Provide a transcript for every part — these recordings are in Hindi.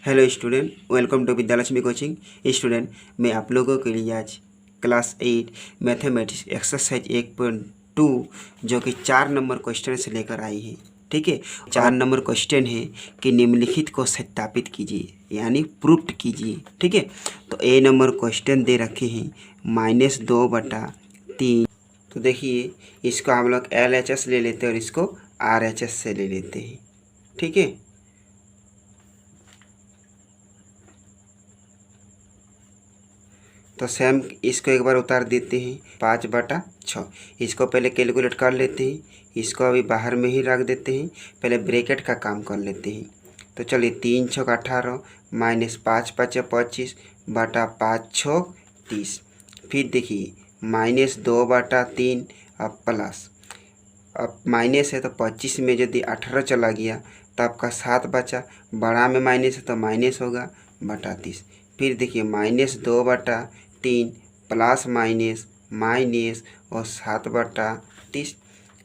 Hello student, welcome to Vidyalakshmi coaching. Student, मैं आप लोगों के लिए आज क्लास 8 मैथमेटिक्स एक्सरसाइज 1.2 जो कि 4 नंबर क्वेश्चन से लेकर आई है। ठीक है, 4 नंबर क्वेश्चन है कि निम्नलिखित को सत्यापित कीजिए, यानी प्रूफ कीजिए। ठीक है, तो ए नंबर क्वेश्चन दे रखे हैं -2/3। तो देखिए, इसको हम लोग LHS ले लेते हैं और इसको RHS से ले लेते हैं। ठीक है, तो सेम इसको एक बार उतार देते हैं 5/6। इसको पहले कैलकुलेट कर लेते हैं, इसको अभी बाहर में ही रख देते हैं, पहले ब्रैकेट का काम कर लेते हैं। तो चलिए 3 × 18 -5 × 5 = 25 बटा 5 × 30। फिर देखिए -2/3 अब प्लस, अब माइनस है तो 25 में यदि 18 चला गया तो आपका 7 बचा, बड़ा में माइनस है तो माइनस होगा बटा 30। फिर देखिए -2/3 प्लस माइनस माइनस और 7/30।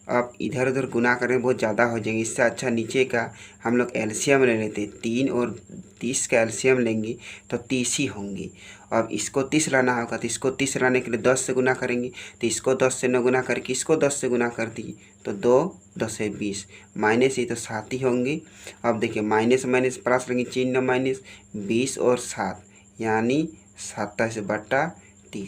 अब इधर उधर गुना करें बहुत ज़्यादा हो जाएंगे, इससे अच्छा नीचे का हम लोग एलसीएम ले लेते हैं। 3 और 30 का एलसीएम लेंगे तो 30 ही होंगे। अब इसको 30 लाना होगा तो इसको 30 लाने के लिए 10 से गुना करेंगे, तो इसको 10 से न गुना करके इसको 10 से गुना कर दीजिए तो 2 10 है 20, माइनस ही तो 7 ही होंगे। अब देखिए माइनस माइनस प्लस लेंगे, चिन्ह माइनस, 20 और 7 यानी 27/30,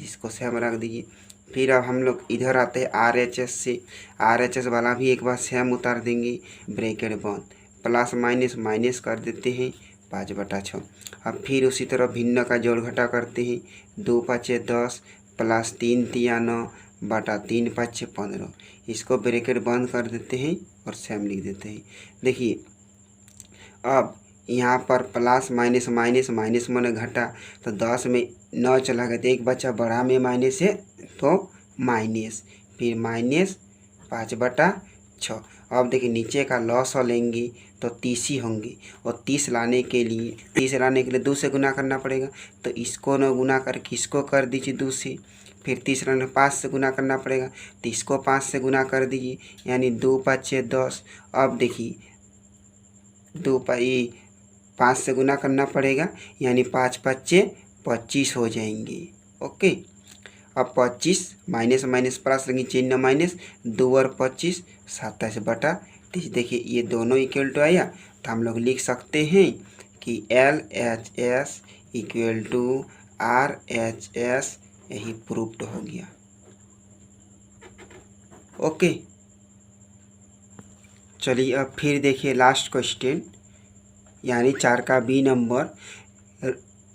इसको सेम रख दीजिए। फिर अब हम लोग इधर आते हैं RHS से, RHS वाला भी एक बार सेम उतार देंगे, ब्रैकेट बंद, प्लस माइनस माइनस कर देते हैं 5/6। अब फिर उसी तरह भिन्न का जोड़ घटा करते हैं, 2 × 5 = 10 प्लस 3 × 3 = 9 बटा 3 × 5 = 15। इसको ब्रैकेट बंद कर देते हैं और सेम लिख देते हैं। देखिए अब यहाँ पर प्लस माइनस माइनस माइनस मैंने घटा तो 10 में 9 चला गया तो एक बचा, बड़ा में माइनस है तो माइनस, फिर माइनस 5/6। अब देखिए नीचे का लॉस लेंगे तो 30 ही होंगे, और 30 लाने के लिए 2 से गुना करना पड़ेगा, तो इसको न गुना करके इसको कर दीजिए 2 से। फिर 30 लाने 5 से गुना करना पड़ेगा, तो इसको 5 से गुना कर दीजिए, यानी 2 × 5 = 10। अब देखिए 5 से गुना करना पड़ेगा, यानी 5 × 5 = 25 हो जाएंगे। ओके, अब 25 माइनस माइनस प्लस लेंगे, चिन्ह माइनस, 2 और 25 27/30। देखिए ये दोनों इक्वल टू आया, तो हम लोग लिख सकते हैं कि LHS = RHS, यही प्रूफ्ड हो गया। ओके, चलिए अब फिर देखिए लास्ट क्वेश्चन, यानी 4 का B नंबर।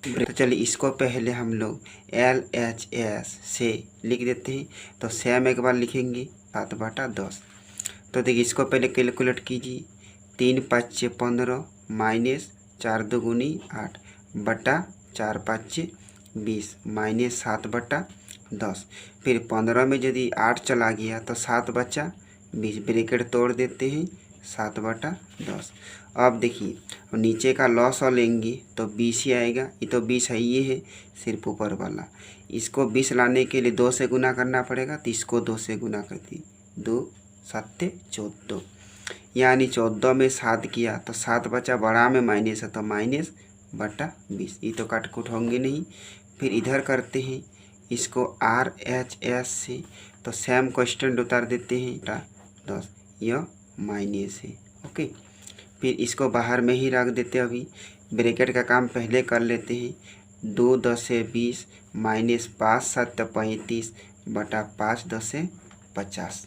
तो चलिए इसको पहले हम लोग LHS से लिख देते हैं, तो सेम एक बार लिखेंगे 7/10। तो देखिए इसको पहले कैलकुलेट कीजिए, 3 × 5 = 15 माइनस 4 × 2 = 8 बटा 4 × 5 = 20 माइनस 7/10। फिर 15 में यदि 8 चला गया तो 7 बचा, 20 ब्रैकेट तोड़ देते हैं 7/10। अब देखिए नीचे का लॉस लेंगे तो 20 ही आएगा, ये तो 20 है, ये है सिर्फ ऊपर वाला। इसको 20 लाने के लिए 2 से गुना करना पड़ेगा, तो इसको 2 से गुना कर दी, 2 × 7 = 14, यानी 14 में 7 किया तो 7 बचा, बड़ा में माइनस है तो -/20, ये तो काट कुट होंगे नहीं। फिर इधर करते हैं इसको RHS से, तो सेम क्वेश्चन उतार देते हैं 10, यह माइनस है। ओके, फिर इसको बाहर में ही रख देते हैं, अभी ब्रैकेट का काम पहले कर लेते हैं, 2 × 10 = 20 माइनस 5 × 7 = 35 बटा 5 × 10 = 50।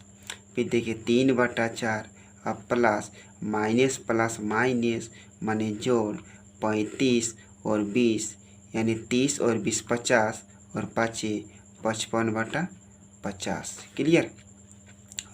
फिर देखिए 3/4, अब प्लस माइनस प्लस माइनस माने जोड़, 35 और 20 यानी 30 और 20 50 और 5 55/50। क्लियर।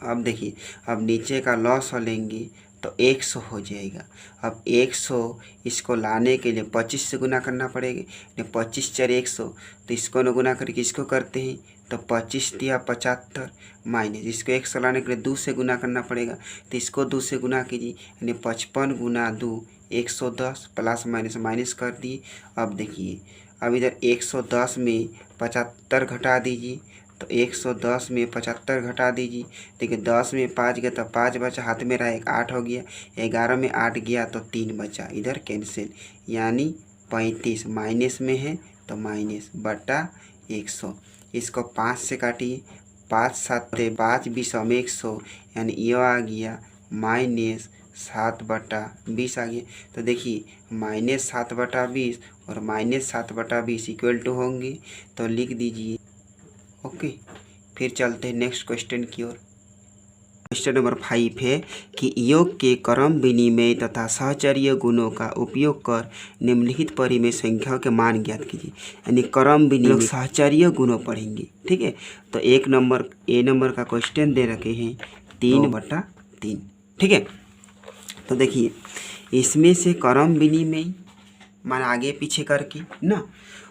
अब देखिए अब नीचे का लॉस लेंगे तो 100 हो जाएगा। अब 100 इसको लाने के लिए 25 से गुना करना पड़ेगा, 25 × 4 = 100, तो इसको न गुना करके इसको करते हैं तो 25 × 3 = 75 माइनस, इसको 100 लाने के लिए 2 से गुना करना पड़ेगा, तो इसको 2 से गुना कीजिए, यानी 55 × 2 = 110 प्लस माइनस माइनस कर दिए। अब देखिए अब इधर 110 में 75 घटा दीजिए, तो 110 में 75 घटा दीजिए। देखिए 10 में 5 गया तो 5 बचा, हाथ में रहा 1 8 हो गया, 11 में 8 गया तो 3 बचा, इधर कैंसिल, यानी 35 माइनस में है तो माइनस बटा 100। इसको 5 से काटिए, 5 7 5 20 में 100, यानी ये आ गया माइनस 7/20 आ गया। तो देखिए -7/20 और -7/20 इक्वल टू होंगे, तो लिख दीजिए ओके। फिर चलते हैं नेक्स्ट क्वेश्चन की ओर। क्वेश्चन नंबर 5 है कि योग के क्रम विनिमय तथा सहचर्य गुणों का उपयोग कर निम्नलिखित परिमेय संख्याओं के मान ज्ञात कीजिए। यानी क्रम विनिमय सहचर्य गुणों पढ़ेंगे, ठीक है। तो ए नंबर का क्वेश्चन दे रखे हैं 3/3, ठीक है। तो देखिए इसमें से क्रम विनिमय मान आगे पीछे करके ना,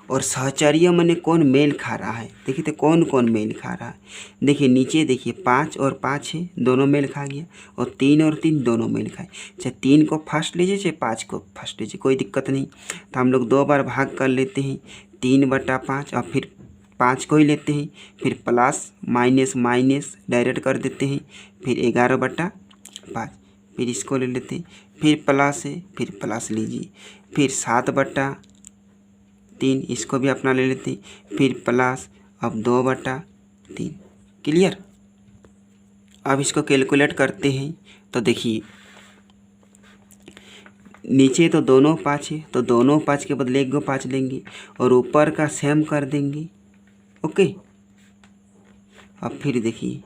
और सहचर्य माने कौन मेल खा रहा है। देखिए तो कौन कौन मेल खा रहा है। देखिए नीचे देखिए 5 और 5 है, दोनों मेल खा गया, और 3 और 3 दोनों मेल खाए। चाहे 3 को फर्स्ट लीजिए चाहे 5 को फर्स्ट लीजिए, कोई दिक्कत नहीं। तो हम लोग 2 बार भाग कर लेते हैं, 3/5, और फिर 5 को ही लेते हैं, फिर प्लस माइनस माइनस डायरेक्ट कर देते हैं, फिर 11/5, फिर इसको ले लेते हैं, फिर प्लस है, फिर प्लस लीजिए, फिर 7/3, इसको भी अपना ले लेते हैं, फिर प्लस, अब 2/3। क्लियर। अब इसको कैलकुलेट करते हैं। तो देखिए नीचे तो दोनों 5 है, तो दोनों 5 के बदले 1 5 लेंगे, और ऊपर का सेम कर देंगे, ओके। अब फिर देखिए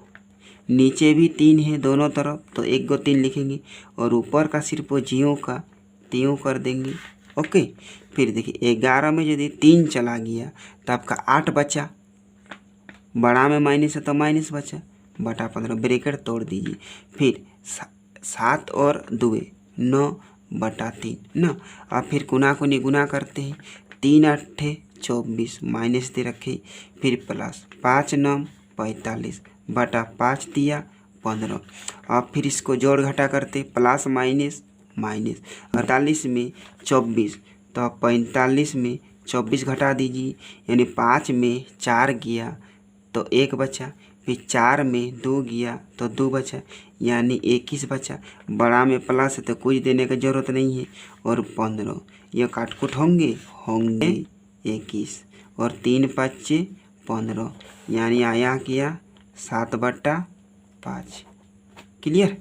नीचे भी 3 है दोनों तरफ, तो 1 3 लिखेंगे, और ऊपर का सिर्फ वो जियों का त्यों कर देंगे, ओके। फिर देखिए 11 में यदि 3 चला गया तो आपका 8 बचा, बड़ा में माइनस है तो माइनस बचा, बटा 15 ब्रैकेट तोड़ दीजिए। फिर 7 और 2 9/3 ना। अब फिर गुना करते हैं, 3 8 24 माइनस दे रखे, फिर प्लस 5 9 45 बटा 5 दिया 15। अब फिर इसको जोड़ घटा करते, प्लस माइनस माइनस, 48 में 24, तो 45 में 24 घटा दीजिए, यानी 5 में 4 गया तो 1 बचा, फिर 4 में 2 गया तो 2 बचा, यानी 21 बचा। बड़ा में प्लस है तो कुछ देने की ज़रूरत नहीं है, और 15 ये काटकुट होंगे 21, और 3 5 15, यानी आया क्या 7/5। क्लियर।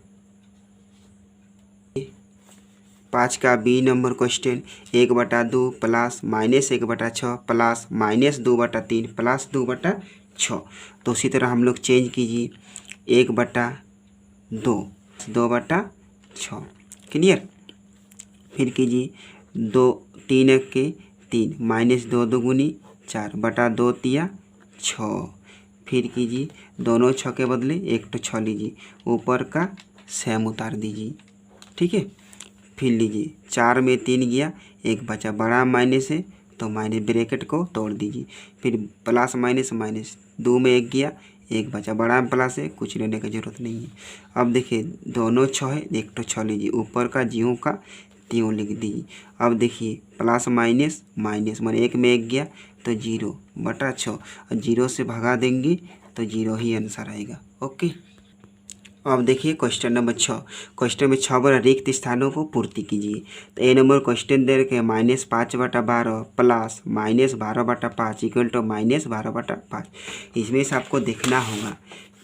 5 का B number question 1/2 plus -1/6 plus -2/3 plus 2/6। तो उसी तरह हम लोग चेंज कीजिए 1/2 2/6। क्लियर। फिर कीजिए 2 3 1 के 3 -2 2 4 बटा 2 तिया 6। फिर कीजिए दोनों 6 के बदले 1 तो 6 लीजिए, ऊपर का सेम उतार दीजिए, ठीक है। फिर लीजिए 4 में 3 गया, 1 बचा, बड़ा माइनस है तो माइनस ब्रैकेट को तोड़ दीजिए, फिर प्लस माइनस माइनस, 2 में 1 गया, 1 बचा, बड़ा में प्लस है, कुछ लेने की ज़रूरत नहीं है। अब देखिए दोनों 6 है, 1 तो 6 लीजिए, ऊपर का ज्यों का त्यों लिख दीजिए। अब देखिए प्लस माइनस माइनस माने 1 में 1 गया तो 0/6, और 0 से भगा देंगे तो 0 ही आंसर आएगा, ओके। अब देखिए क्वेश्चन नंबर 6। क्वेश्चन में 6 बार रिक्त स्थानों को पूर्ति कीजिए। तो ए नंबर क्वेश्चन दे रखे -5/12 प्लस -12/5 इक्वल टू -12/5। इसमें से आपको देखना होगा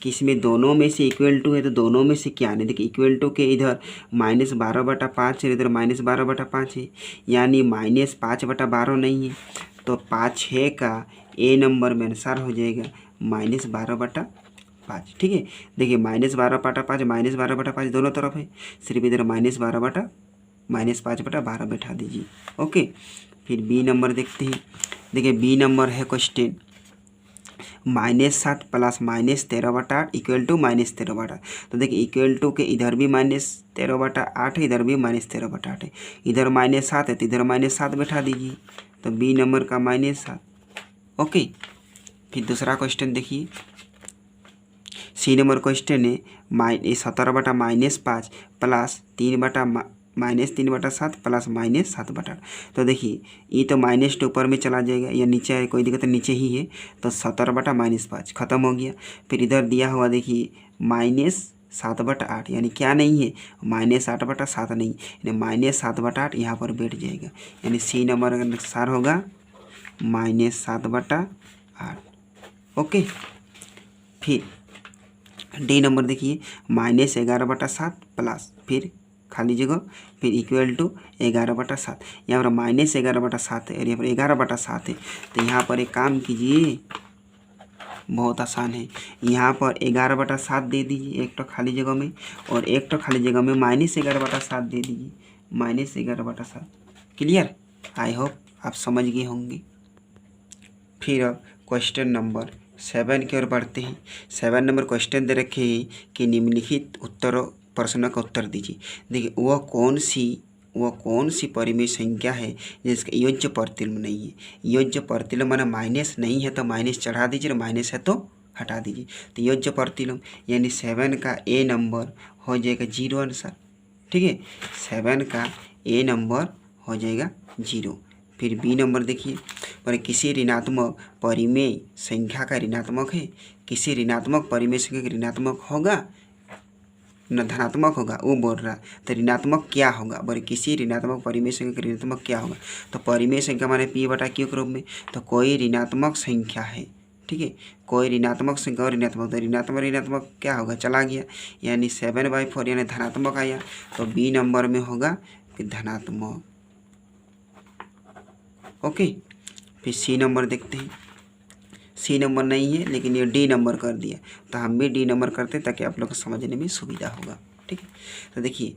कि इसमें दोनों में से इक्वल टू है, तो दोनों में से क्या नहीं। देखिए इक्वल टू के इधर -12/5 है, इधर -12/5 है, यानी -5/12 नहीं है, तो 5 6 का ए नंबर में आंसर हो जाएगा -12/5, ठीक है। देखिए -12/5 -12/5 दोनों तरफ है, सिर्फ इधर -5/12 बैठा दीजिए, ओके। फिर बी नंबर देखते हैं। देखिए बी नंबर है क्वेश्चन -7 प्लस -13/8 इक्वल टू -13/8। तो देखिए इक्वल टू के इधर भी -13/8 है, इधर भी -13/8 है, इधर -7 है तो इधर -7 बैठा दीजिए, तो बी नंबर का -7, ओके। फिर दूसरा क्वेश्चन देखिए, सी नंबर क्वेश्चन है 17/-5 प्लस 3/-3/7 प्लस -7/8। तो देखिए ये तो -2 ऊपर में चला जाएगा, या नीचे है कोई दिक्कत नीचे ही है, तो 17/-5 खत्म हो गया। फिर इधर दिया हुआ देखिए 7/8 यानी क्या नहीं है, -8/7 नहीं, यानी -7/8 यहाँ पर बैठ जाएगा, यानी सी नंबर का अनुसार होगा -7/8। ओके। फिर डी नंबर देखिए, -11/7 प्लस फिर खाली जगह फिर इक्वल टू 11/7। यहाँ पर -11/7 है और यहाँ पर 11/7 है, तो यहाँ पर एक काम कीजिए, बहुत आसान है, यहाँ पर 11/7 दे दीजिए एक तो खाली जगह में, और एक तो खाली जगह में -11/7 दे दीजिए, -11/7। क्लियर? आई होप आप समझ गए होंगे। फिर अब क्वेश्चन नंबर 7 की ओर बढ़ते हैं। 7 नंबर क्वेश्चन दे रखे हैं कि निम्नलिखित उत्तरों प्रश्न का उत्तर दीजिए। देखिए, वह कौन सी परिमेय संख्या है जिसका योज्य प्रतिलोम नहीं है। योज्य प्रतिलोम माना माइनस नहीं है तो माइनस चढ़ा दीजिए, माइनस है तो हटा दीजिए। तो योज्य प्रतिलोम यानी 7 का ए नंबर हो जाएगा 0 आंसर। ठीक है, 7 का ए नंबर हो जाएगा 0। फिर बी नंबर देखिए, पर किसी ऋणात्मक परिमेय संख्या का ऋणात्मक है, किसी ऋणात्मक परिमेय संख्या का ऋणात्मक होगा न धनात्मक होगा, वो बोल रहा। तो ऋणात्मक क्या होगा, बोले किसी ऋणात्मक परिमेय संख्या का ऋणात्मक क्या होगा। तो परिमेय संख्या माने P/Q के रूप में, तो कोई ऋणात्मक संख्या है। ठीक है, कोई ऋणात्मक संख्या और ऋणात्मक, तो ऋणात्मक क्या होगा, चला गया, यानी 7/4 यानी धनात्मक आया, तो बी नंबर में होगा फिर धनात्मक। ओके। फिर सी नंबर देखते हैं। सी नंबर नहीं है लेकिन ये डी नंबर कर दिया, तो हम भी डी नंबर करते ताकि आप लोग को समझने में सुविधा होगा। ठीक है, तो देखिए,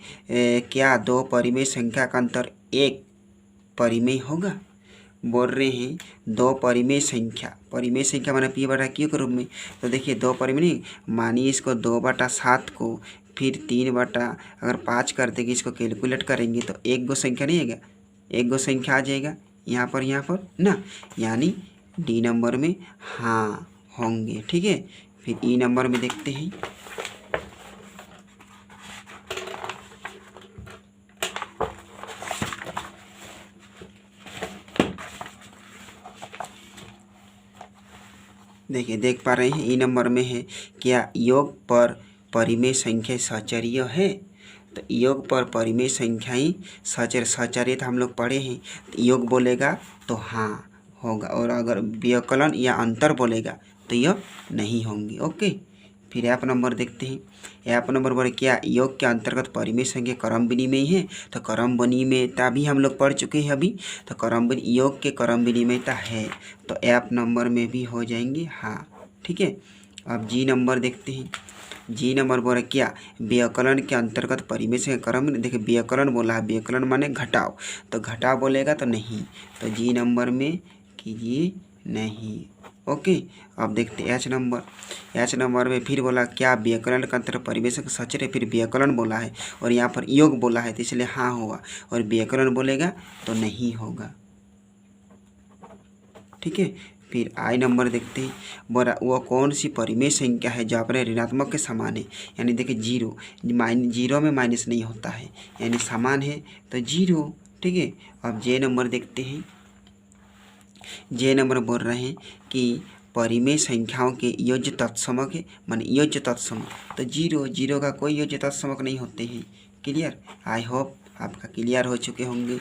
क्या दो परिमेय संख्या का अंतर एक परिमेय होगा। बोल रहे हैं दो परिमेय संख्या माना P/Q के रूप में। तो देखिए, दो परिमेय नहीं, मानिए इसको 2/7 को फिर 3/5 कर देंगे, इसको कैलकुलेट करेंगे तो एक गो संख्या नहीं आएगा, एक गो संख्या आ जाएगा यहाँ पर ना, यानी डी नंबर में हाँ होंगे। ठीक है, फिर ई नंबर में देखते हैं। देखिए, देख पा रहे हैं ई नंबर में है, क्या योग पर परिमेय संख्या सहचर्य है। तो योग पर परिमेय संख्याएं सहचर्य तो हम लोग पढ़े हैं, तो योग बोलेगा तो हाँ होगा, और अगर व्यवकलन या अंतर बोलेगा तो यह नहीं होंगे। ओके। फिर ऐप नंबर देखते हैं। ऐप नंबर बोले क्या योग के अंतर्गत परिमेय संख्या क्रम विनिमय है। तो क्रम विनिमयता भी हम लोग पढ़ चुके हैं अभी, तो योग के क्रम विनिमयता है, तो ऐप नंबर में भी हो जाएंगे हाँ। ठीक है, अब जी नंबर देखते हैं। जी नंबर बोला क्या व्यवकलन के अंतर्गत परिमेय से क्रम, देखिए व्यवकलन बोला है, व्यवकलन माने घटाव, तो घटाव बोलेगा तो नहीं, तो जी नंबर में कीजिए नहीं। ओके। अब देखते एच नंबर में फिर बोला क्या व्यवकलन का अंतर परिमेय से सहचर्य, फिर व्यवकलन बोला है और यहाँ पर योग बोला है, तो इसलिए हाँ हुआ, और व्यवकलन बोलेगा तो नहीं होगा। ठीक है, फिर आई नंबर देखते हैं। बोला वह कौन सी परिमेय संख्या है जो अपने ऋणात्मक के समान है, यानी देखिए 0 में माइनस नहीं होता है, यानी समान है तो 0। ठीक है, अब जे नंबर देखते हैं। जे नंबर बोल रहे हैं कि परिमेय संख्याओं के योज्य तत्समक है, माने योज्य तत्समक, तो 0 का कोई योज्य तत्समक नहीं होते हैं। क्लियर? आई होप आपका क्लियर हो चुके होंगे।